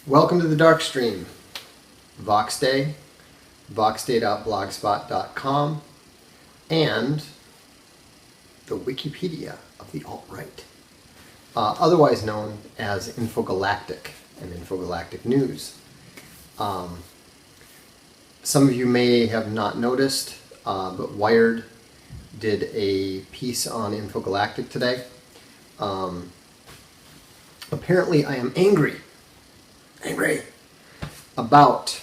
Welcome to the Darkstream. VoxDay, voxday.blogspot.com, and the Wikipedia of the alt-right, otherwise known as Infogalactic and Infogalactic News. Some of you may have not noticed, but Wired did a piece on Infogalactic today. Apparently I am angry about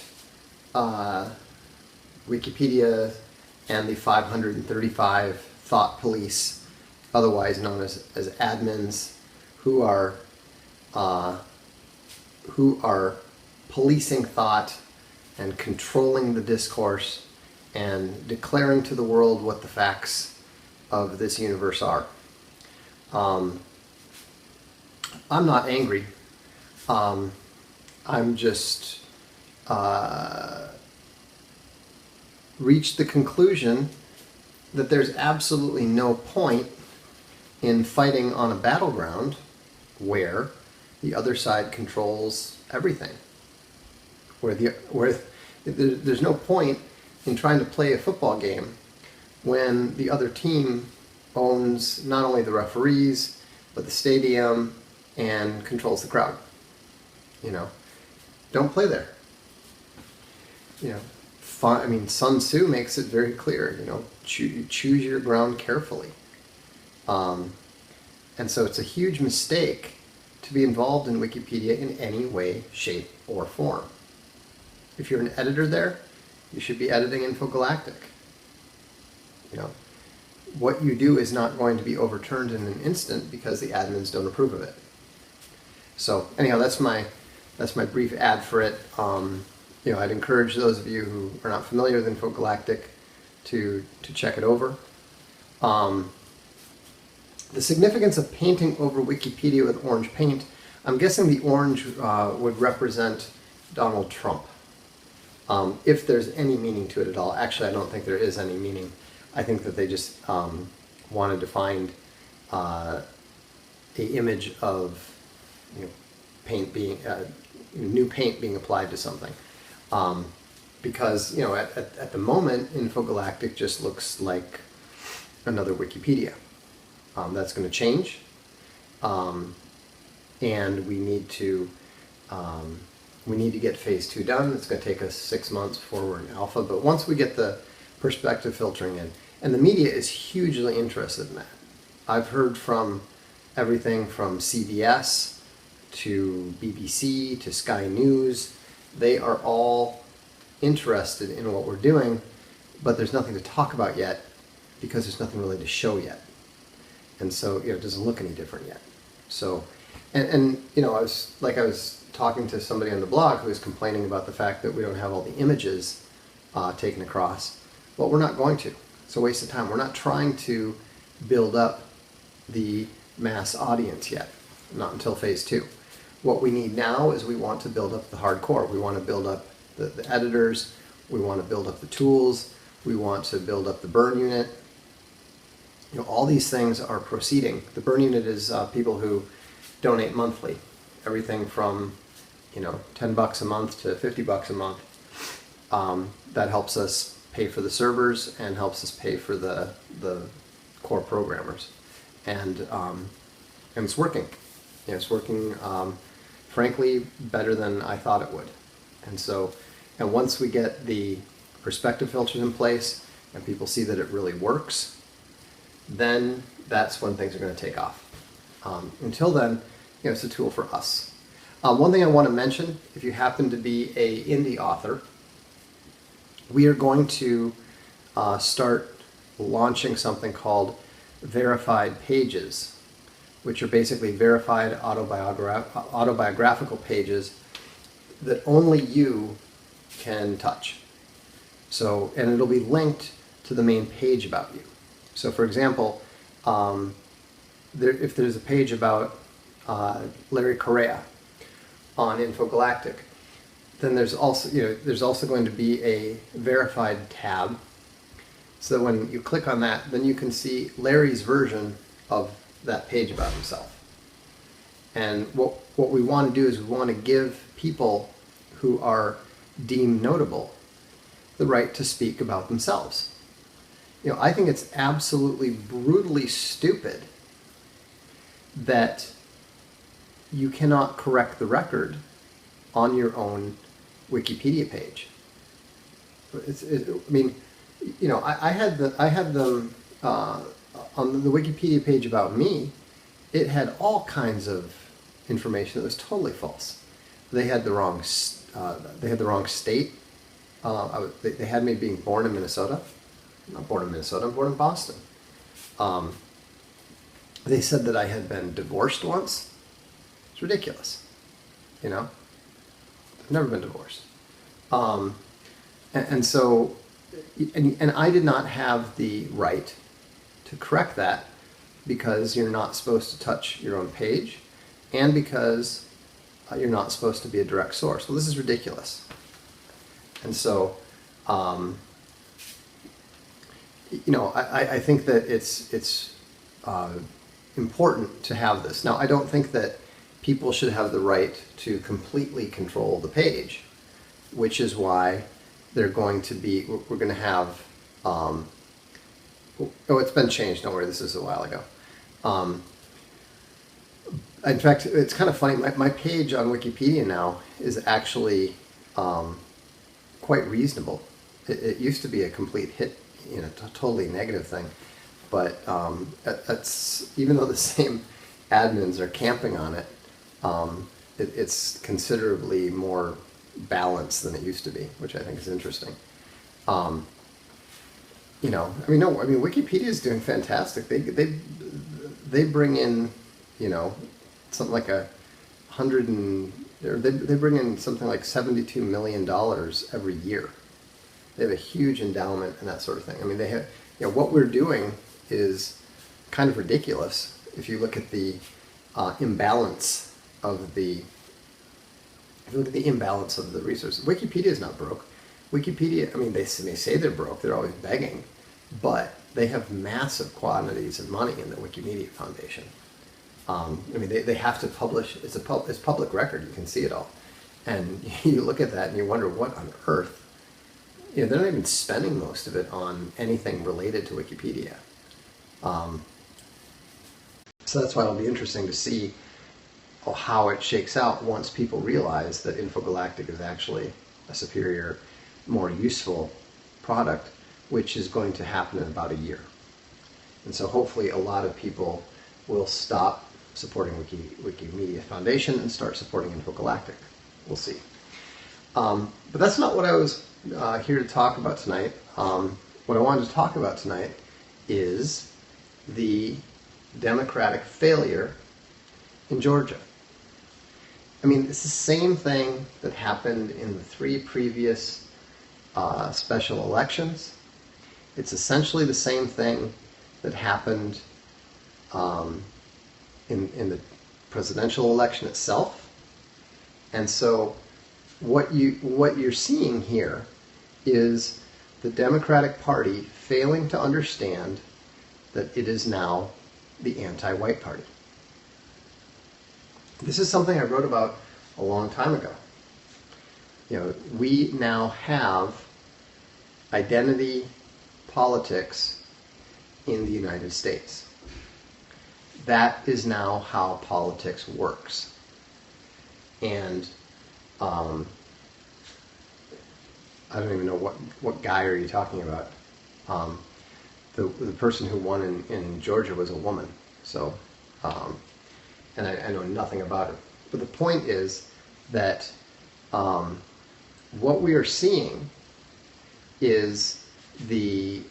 Wikipedia and the 535 thought police, otherwise known as admins, who are policing thought and controlling the discourse and declaring to the world what the facts of this universe are. I'm not angry. I'm just reached the conclusion that there's absolutely no point in fighting on a battleground where the other side controls everything. There's no point in trying to play a football game when the other team owns not only the referees but the stadium and controls the crowd. Don't play there. Sun Tzu makes it very clear, choose your ground carefully. And so it's a huge mistake to be involved in Wikipedia in any way, shape, or form. If you're an editor there, you should be editing Infogalactic. What you do is not going to be overturned in an instant because the admins don't approve of it. So anyhow, that's my brief ad for it. I'd encourage those of you who are not familiar with Infogalactic to check it over. The significance of painting over Wikipedia with orange paint, I'm guessing the orange would represent Donald Trump. If there's any meaning to it at all. Actually, I don't think there is any meaning. I think that they just wanted to find an image of paint being new paint being applied to something, because at the moment Infogalactic just looks like another Wikipedia. That's going to change, and we need to get phase 2 done. It's going to take us 6 months before we're in alpha, but once we get the perspective filtering in, and the media is hugely interested in that. I've heard from everything from CBS to BBC to Sky News. They are all interested in what we're doing, but there's nothing to talk about yet because there's nothing really to show yet. And so it doesn't look any different yet. So, and I was talking to somebody on the blog who was complaining about the fact that we don't have all the images taken across. Well, we're not going to. It's a waste of time. We're not trying to build up the mass audience yet, not until phase 2. What we need now is we want to build up the hardcore. We want to build up the editors. We want to build up the tools. We want to build up the burn unit. All these things are proceeding. The burn unit is people who donate monthly. Everything from $10 a month to $50 a month. That helps us pay for the servers and helps us pay for the core programmers. And it's working. It's working, frankly, better than I thought it would. And once we get the perspective filters in place and people see that it really works, then that's when things are going to take off. Until then, it's a tool for us. One thing I want to mention, if you happen to be an indie author, we are going to start launching something called verified pages, which are basically verified autobiographical pages that only you can touch. So, and it'll be linked to the main page about you. So, for example, if there's a page about Larry Correa on Infogalactic, then there's also going to be a verified tab, so that when you click on that, then you can see Larry's version of that page about himself. And what we want to do is we want to give people who are deemed notable the right to speak about themselves. I think it's absolutely brutally stupid that you cannot correct the record on your own Wikipedia page. I had them on the Wikipedia page about me. It had all kinds of information that was totally false. They had the wrong state. They had me being born in Minnesota. I'm not born in Minnesota. I'm born in Boston. They said that I had been divorced once. It's ridiculous. I've never been divorced. And so I did not have the right to correct that, because you're not supposed to touch your own page, and because you're not supposed to be a direct source. Well, this is ridiculous. And so, I think that it's important to have this. Now, I don't think that people should have the right to completely control the page, which is why we're going to have, it's been changed, don't worry, this is a while ago. In fact, it's kind of funny, my page on Wikipedia now is actually quite reasonable. It used to be a complete hit, totally negative thing, but even though the same admins are camping on it, it's considerably more balanced than it used to be, which I think is interesting. Wikipedia is doing fantastic. They bring in, something like they bring in something like $72 million every year. They have a huge endowment and that sort of thing. They have, what we're doing is kind of ridiculous if you look at the imbalance of the resources. Wikipedia is not broke. Wikipedia, they say they're broke. They're always begging, but they have massive quantities of money in the Wikimedia Foundation. They have to publish. It's public record. You can see it all, and you look at that and you wonder what on earth. They're not even spending most of it on anything related to Wikipedia. So that's why it'll be interesting to see how it shakes out once people realize that Infogalactic is actually a superior, more useful product, which is going to happen in about a year. And so hopefully a lot of people will stop supporting Wikimedia Foundation and start supporting Infogalactic. We'll see. But that's not what I was here to talk about tonight. What I wanted to talk about tonight is the Democratic failure in Georgia. It's the same thing that happened in the 3 previous special elections. It's essentially the same thing that happened in the presidential election itself. And so what you're seeing here is the Democratic Party failing to understand that it is now the anti-white party. This is something I wrote about a long time ago. We now have identity politics in the United States. That is now how politics works. And I don't even know what guy are you talking about. The person who won in Georgia was a woman. So, and I know nothing about it. But the point is that what we are seeing is the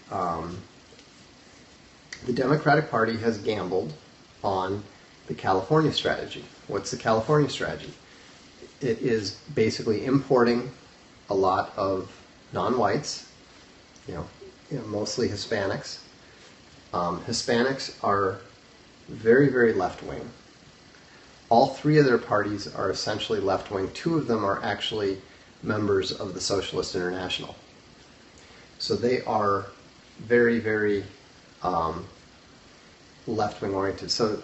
Democratic Party has gambled on the California strategy. What's the California strategy? It is basically importing a lot of non-whites, mostly Hispanics. Hispanics are very, very left-wing. All 3 of their parties are essentially left-wing. 2 of them are actually members of the Socialist International. So they are very, very left-wing oriented. So,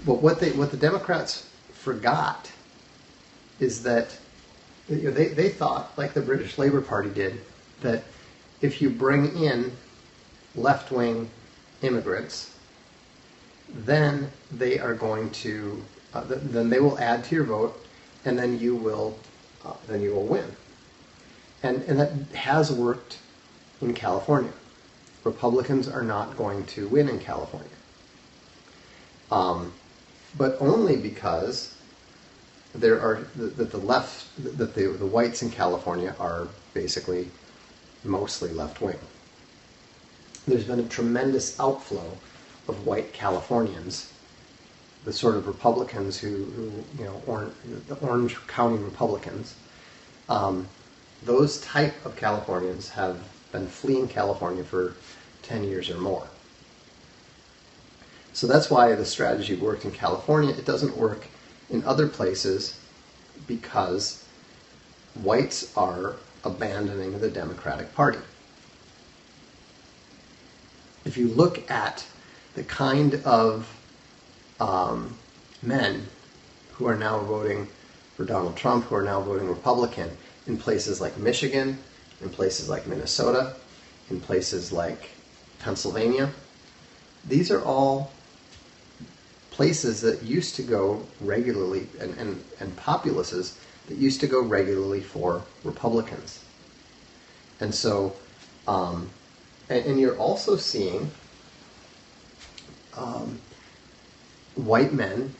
but what the Democrats forgot is that they thought, like the British Labour Party did, that if you bring in left-wing immigrants, then they are going to, then they will add to your vote, and then you will win. And that has worked in California. Republicans are not going to win in California, but only because the whites in California are basically mostly left-wing. There's been a tremendous outflow of white Californians, the sort of Republicans who the Orange County Republicans. Those type of Californians have been fleeing California for 10 years or more. So that's why the strategy worked in California. It doesn't work in other places because whites are abandoning the Democratic Party. If you look at the kind of men who are now voting for Donald Trump, who are now voting Republican in places like Michigan, in places like Minnesota, in places like Pennsylvania, these are all places that used to go regularly, and populaces that used to go regularly for Republicans. And so, and you're also seeing white men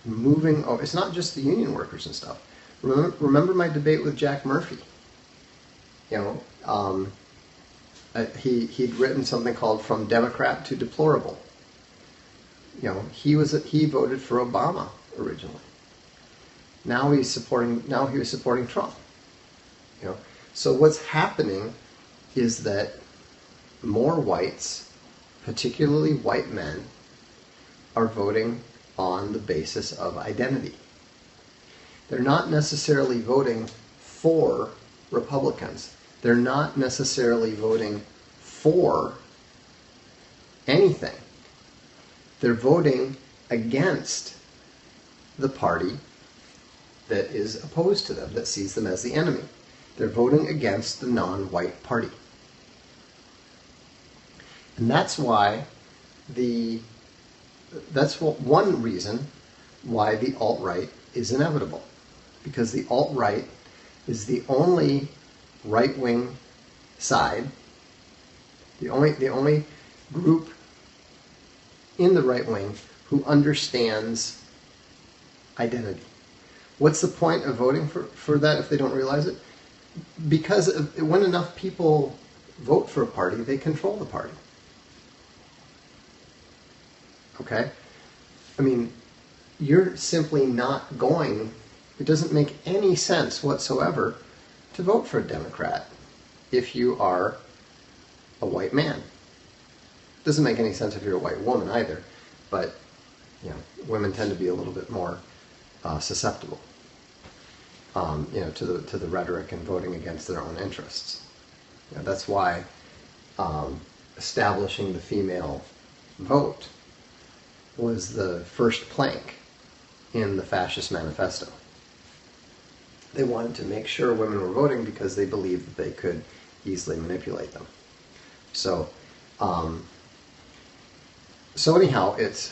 moving over. It's not just the union workers and stuff. Remember my debate with Jack Murphy? He'd written something called "From Democrat to Deplorable." He voted for Obama originally. Now he was supporting Trump. So what's happening is that more whites, particularly white men, are voting on the basis of identity. They're not necessarily voting for Republicans. They're not necessarily voting for anything. They're voting against the party that is opposed to them, that sees them as the enemy. They're voting against the non-white party. And that's why one reason why the alt-right is inevitable. Because the alt-right is the only right-wing side, the only group in the right wing who understands identity. What's the point of voting for that if they don't realize it? Because when enough people vote for a party, they control the party. Okay? I mean, you're simply not going, it doesn't make any sense whatsoever to vote for a Democrat if you are a white man. It doesn't make any sense if you're a white woman either, but women tend to be a little bit more susceptible, to the rhetoric and voting against their own interests. That's why establishing the female vote was the first plank in the Fascist Manifesto. They wanted to make sure women were voting because they believed that they could easily manipulate them. So anyhow, it's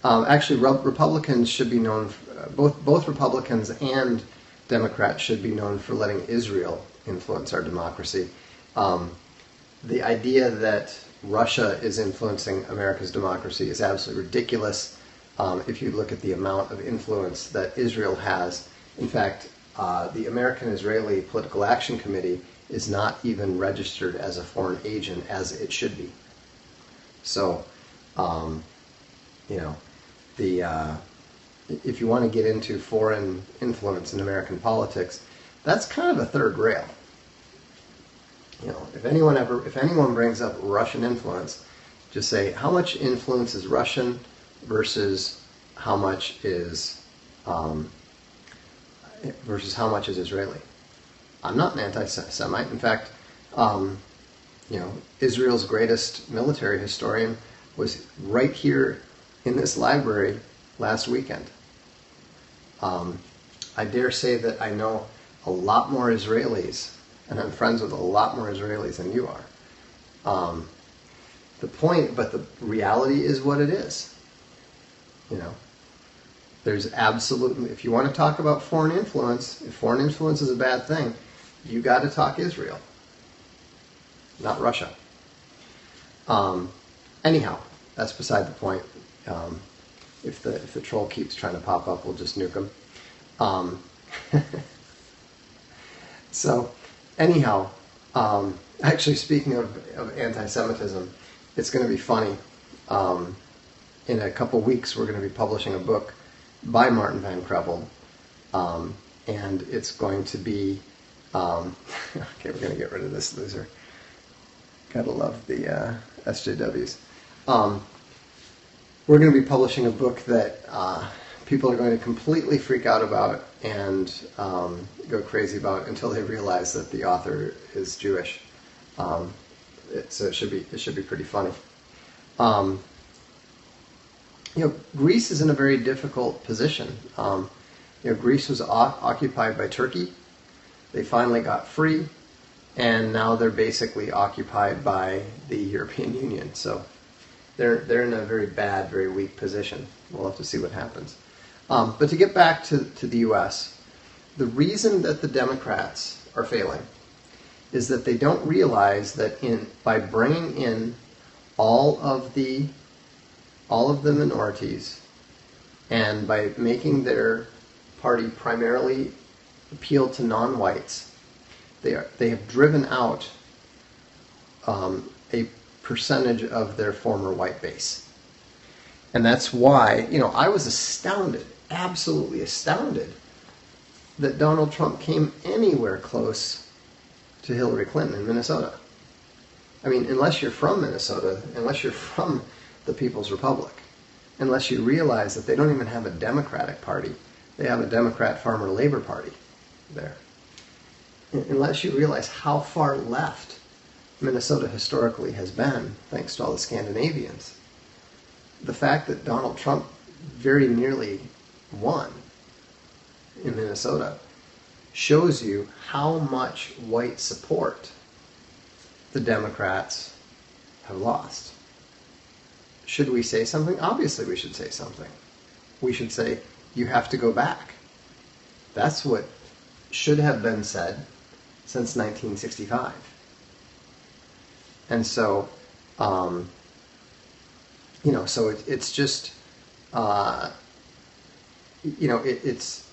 actually Republicans should be known. Both Republicans and Democrats should be known for letting Israel influence our democracy. The idea that Russia is influencing America's democracy is absolutely ridiculous. If you look at the amount of influence that Israel has, in fact, the American-Israeli Political Action Committee is not even registered as a foreign agent as it should be. So, if you want to get into foreign influence in American politics, that's kind of a third rail. If anyone brings up Russian influence, just say how much influence is Russian versus how much is Israeli. I'm not an anti-Semite. In fact, Israel's greatest military historian was right here in this library last weekend. I dare say that I know a lot more Israelis, and I'm friends with a lot more Israelis than you are. But the reality is what it is. You know, there's absolutely, if you want to talk about foreign influence, if foreign influence is a bad thing, you got to talk Israel, not Russia. Anyhow, that's beside the point. If the troll keeps trying to pop up, we'll just nuke him. So, anyhow, actually, speaking of anti-Semitism, it's going to be funny. In a couple weeks, we're going to be publishing a book by Martin Van Creveld, and it's going to be. Okay, we're going to get rid of this loser. Gotta love the SJWs. We're going to be publishing a book that people are going to completely freak out about and go crazy about until they realize that the author is Jewish. So it should be pretty funny. Greece is in a very difficult position. Greece was occupied by Turkey. They finally got free, and now they're basically occupied by the European Union. So they're in a very bad, very weak position. We'll have to see what happens. But to get back to the U.S., the reason that the Democrats are failing is that they don't realize that by bringing in all of the minorities and by making their party primarily appeal to non-whites, they have driven out a percentage of their former white base. And that's why, I was astounded, absolutely astounded, that Donald Trump came anywhere close to Hillary Clinton in Minnesota. I mean, unless you're from Minnesota, unless you're from the People's Republic, unless you realize that they don't even have a Democratic Party, they have a Democrat Farmer Labor Party there. Unless you realize how far left Minnesota historically has been, thanks to all the Scandinavians, the fact that Donald Trump very nearly won in Minnesota shows you how much white support the Democrats have lost. Should we say something? Obviously we should say something. We should say, you have to go back. That's what should have been said since 1965. And so, so it's just, it's,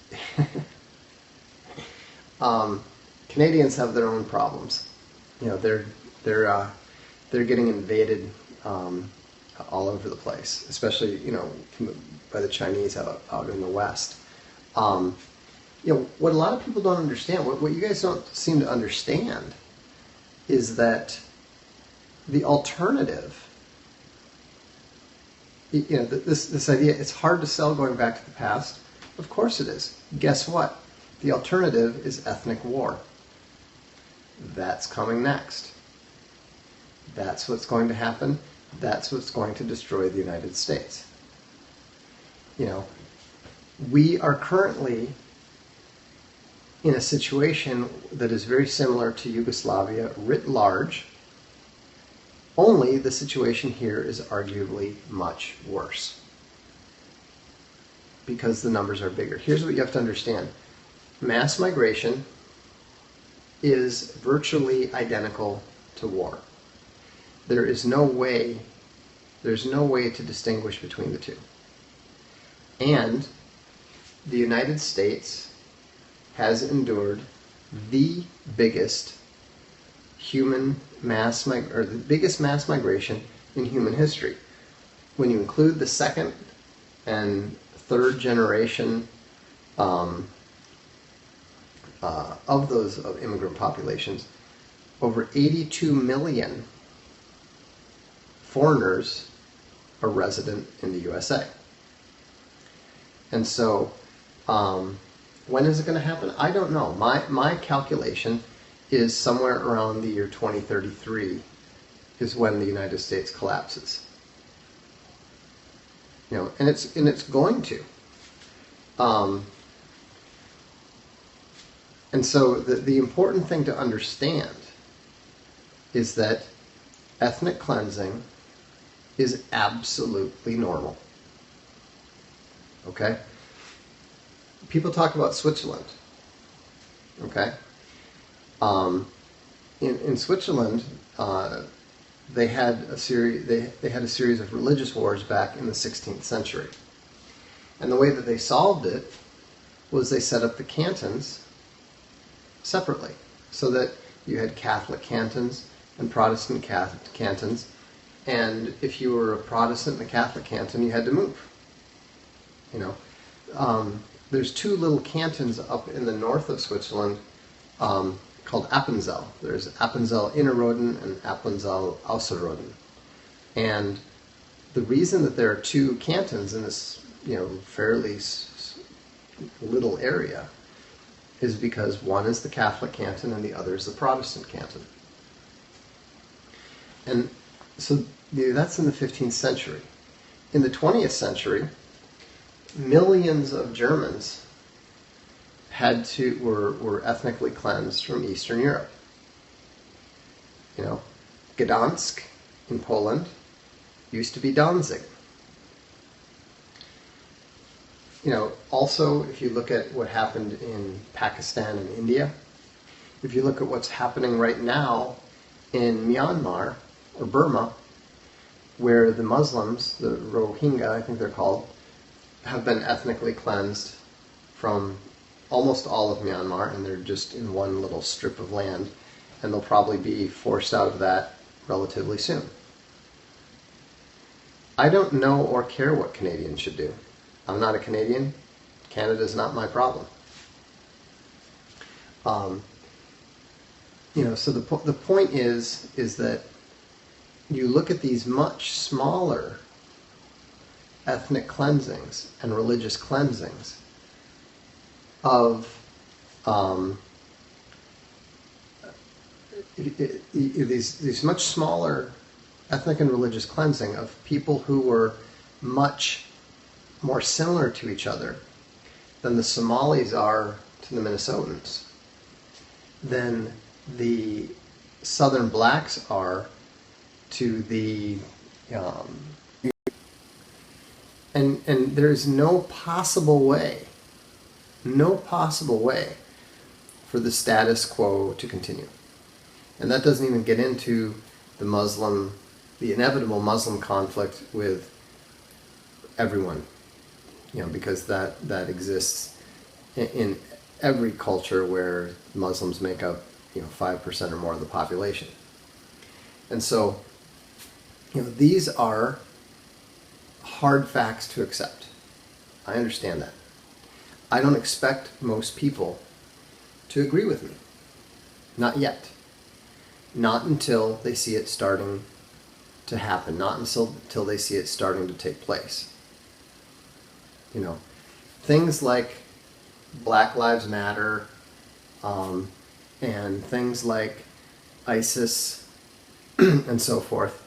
Canadians have their own problems. They're getting invaded all over the place, especially, by the Chinese out in the West. What a lot of people don't understand, what you guys don't seem to understand, is that the alternative, this idea, it's hard to sell going back to the past. Of course it is. Guess what? The alternative is ethnic war. That's coming next. That's what's going to happen. That's what's going to destroy the United States. We are currently in a situation that is very similar to Yugoslavia writ large, only the situation here is arguably much worse because the numbers are bigger. Here's what you have to understand. Mass migration is virtually identical to war. There's no way to distinguish between the two. And the United States has endured the biggest the biggest mass migration in human history. When you include the second and third generation of those immigrant populations, over 82 million foreigners are resident in the USA. And so, when is it going to happen? I don't know. My calculation is somewhere around the year 2033 is when the United States collapses. and it's going to. And so the important thing to understand is that ethnic cleansing is absolutely normal. Okay? People talk about Switzerland. Okay? In Switzerland, they had a series. They had a series of religious wars back in the 16th century, and the way that they solved it was they set up the cantons separately, so that you had Catholic cantons and Protestant cantons, and if you were a Protestant in the Catholic canton, you had to move. There's two little cantons up in the north of Switzerland called Appenzell. There's Appenzell Innerrhoden and Appenzell Ausserrhoden. And the reason that there are two cantons in this, fairly little area is because one is the Catholic canton and the other is the Protestant canton. And so that's in the 15th century. In the 20th century, millions of Germans were ethnically cleansed from Eastern Europe. Gdansk in Poland used to be Danzig. Also, if you look at what happened in Pakistan and India, if you look at what's happening right now in Myanmar or Burma, where the Muslims, the Rohingya, I think they're called, have been ethnically cleansed from almost all of Myanmar, and they're just in one little strip of land, and they'll probably be forced out of that relatively soon. I don't know or care what Canadians should do. I'm not a Canadian. Canada's not my problem. So the point is that you look at these much smaller ethnic cleansings and religious cleansings of these much smaller ethnic and religious cleansing of people who were much more similar to each other than the Somalis are to the Minnesotans, than the Southern blacks are to the and there's no possible way for the status quo to continue. And that doesn't even get into the inevitable Muslim conflict with everyone, because that exists in every culture where Muslims make up 5% or more of the population. And so these are hard facts to accept. I understand that. I don't expect most people to agree with me. Not yet. Not until they see it starting to happen. Not until they see it starting to take place. Things like Black Lives Matter, and things like ISIS and so forth,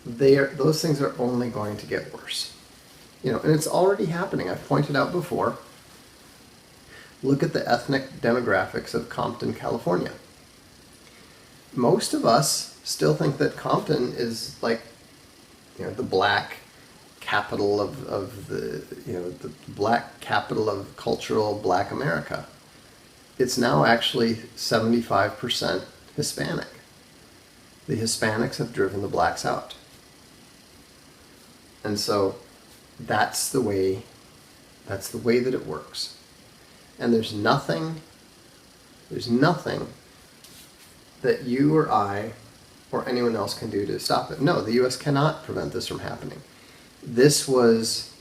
those things are only going to get worse. And it's already happening. I've pointed out before. Look at the ethnic demographics of Compton, California. Most of us still think that Compton is like, the black capital of the black capital of cultural Black America. It's now actually 75% Hispanic. The Hispanics have driven the blacks out. And so that's the way that it works. And there's nothing that you or I or anyone else can do to stop it. No, the U.S. cannot prevent this from happening. This was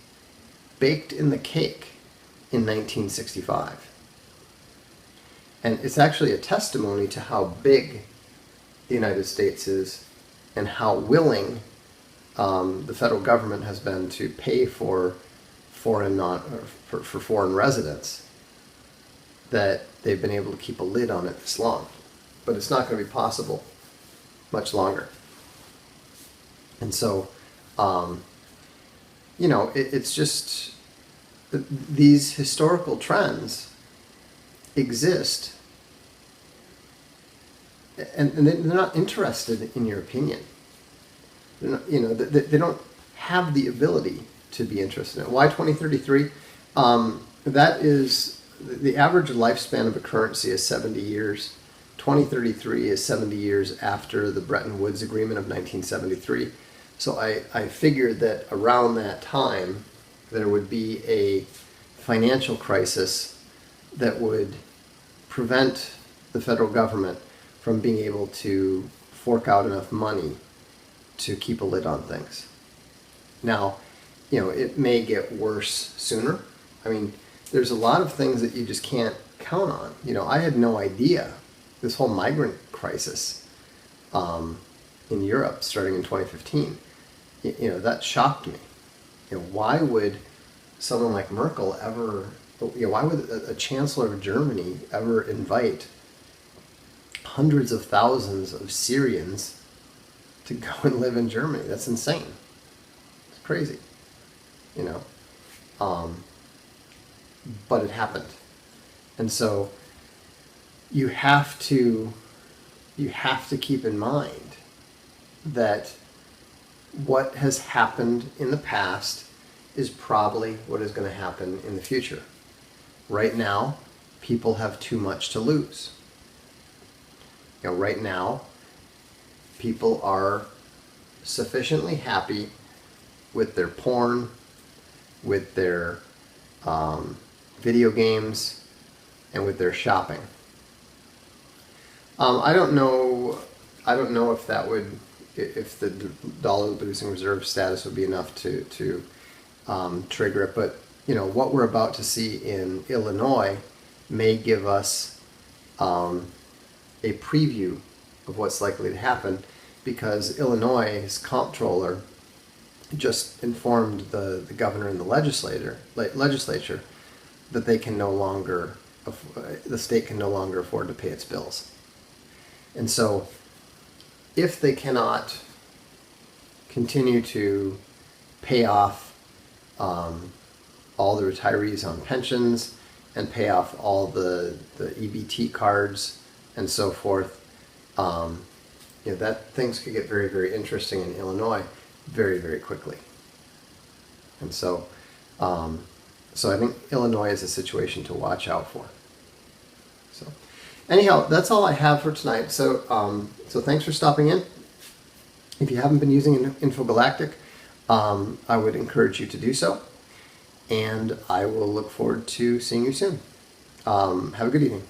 baked in the cake in 1965. And it's actually a testimony to how big the United States is and how willing the federal government has been to pay for foreign residents, that they've been able to keep a lid on it this long. But it's not going to be possible much longer. And so it's just these historical trends exist, and they're not interested in your opinion. They're not, they don't have the ability to be interested in it. Why 2033? That is the average lifespan of a currency is 70 years. 2033 is 70 years after the Bretton Woods Agreement of 1973. So I figured that around that time there would be a financial crisis that would prevent the federal government from being able to fork out enough money to keep a lid on things. Now, it may get worse sooner. I mean, there's a lot of things that you just can't count on. I had no idea this whole migrant crisis in Europe starting in 2015, that shocked me. Why would someone like Merkel ever, why would a chancellor of Germany ever invite hundreds of thousands of Syrians to go and live in Germany? That's insane. It's crazy, but it happened. And so you have to keep in mind that what has happened in the past is probably what is going to happen in the future. Right now, people have too much to lose. Right now, people are sufficiently happy with their porn, with their video games, and with their shopping. I don't know if that would, if the dollar losing reserve status would be enough to trigger it. But what we're about to see in Illinois may give us a preview of what's likely to happen, because Illinois' comptroller just informed the governor and the legislature that they can no longer, the state can no longer afford to pay its bills. And so if they cannot continue to pay off all the retirees on pensions and pay off all the EBT cards and so forth, that things could get very, very interesting in Illinois very, very quickly. And so I think Illinois is a situation to watch out for. So anyhow, that's all I have for tonight. So so thanks for stopping in. If you haven't been using Infogalactic, I would encourage you to do so. And I will look forward to seeing you soon. Have a good evening.